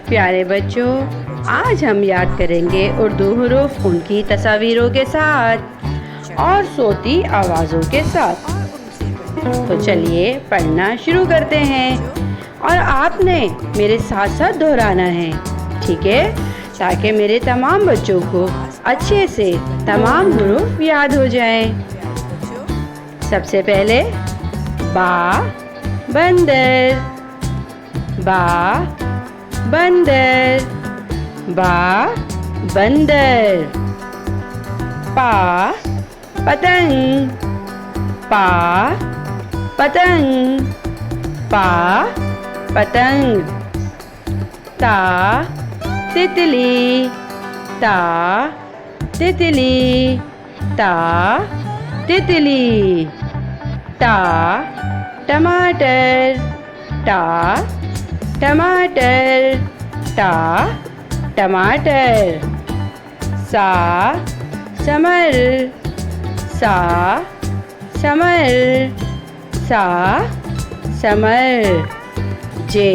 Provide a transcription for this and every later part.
प्यारे बच्चों, आज हम याद करेंगे उर्दू हुरूफ उनकी तस्वीरों के साथ और सोती आवाज़ों के साथ। तो चलिए पढ़ना शुरू करते हैं और आपने मेरे साथ साथ दोहराना है, ठीक है? ताकि मेरे तमाम बच्चों को अच्छे से तमाम हुरूफ याद हो जाएं। सबसे पहले बा बंदर, बा बंदर, बा बंदर। पा पतंग, पा पतंग, पा पतंग। ता तितली, ता तितली, ता तितली। टा टमाटर, टा टमाटर, टा टमाटर। सा समर, सा समर, सा समर। जे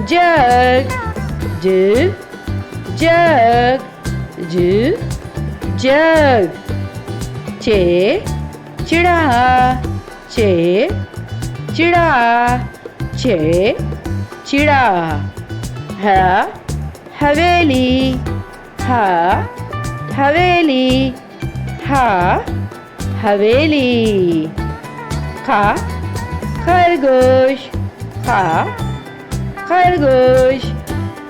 जग, ज जग, ज जग। चे चिड़ा, चे चिड़ा, चे चिड़ा। ह हवेली, ह हवेली, ह हवेली। खा खरगोश, खा खरगोश,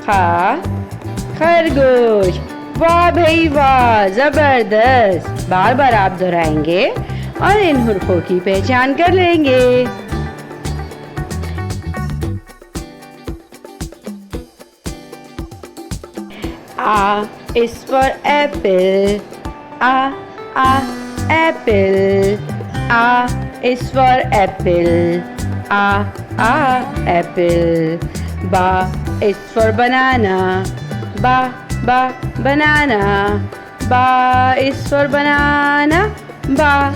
खा खरगोश। वाह भाई वाह, जबरदस्त। बार बार आप दोहराएंगे और इन हुर्फों की पहचान कर लेंगे। A is for apple, a apple. A is for apple, a apple. Ba is for banana, ba banana. Ba is for banana, ba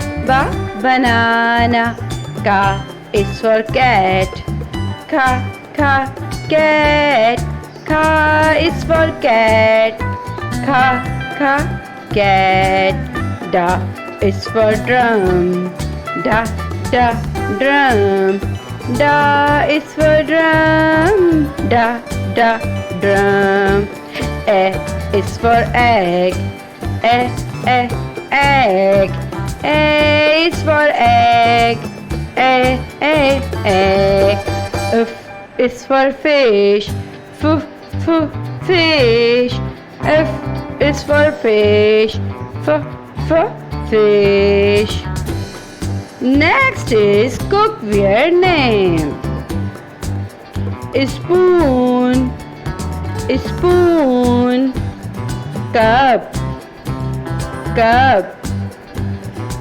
banana. Ka is for cat, ka cat. Kha is for cat, kha cat. Da is for drum, da drum. Da is for drum, da drum. E is for egg, egg. E is for egg, egg. F is for fish, fish. F is for fish, fish. Next is cookware name. Spoon, cup,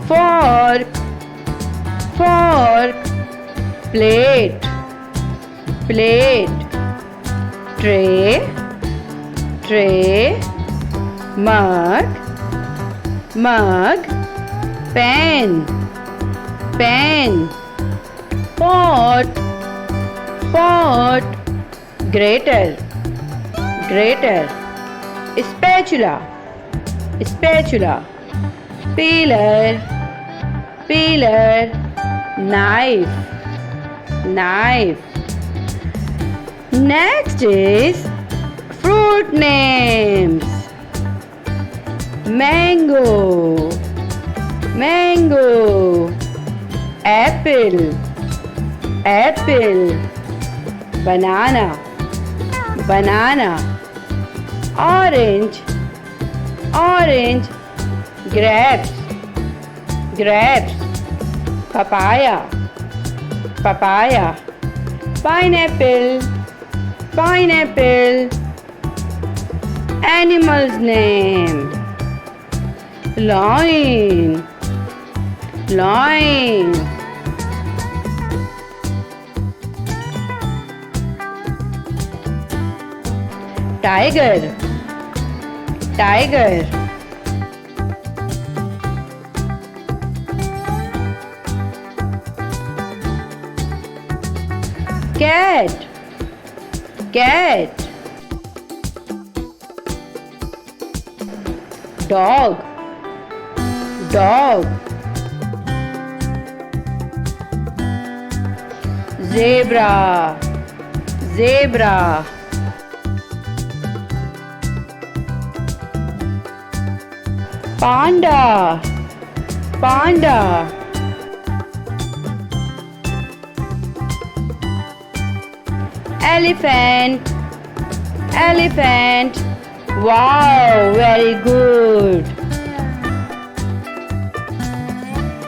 fork, plate, tray, mug, pen, pot, grater, spatula, peeler, knife. Next is fruit names. Mango, apple, banana, orange, grapes, papaya, pineapple, animal's name. Lion, tiger, cat, cat. Dog, dog. Zebra, zebra. Panda, panda. Elephant, elephant. Wow, very good.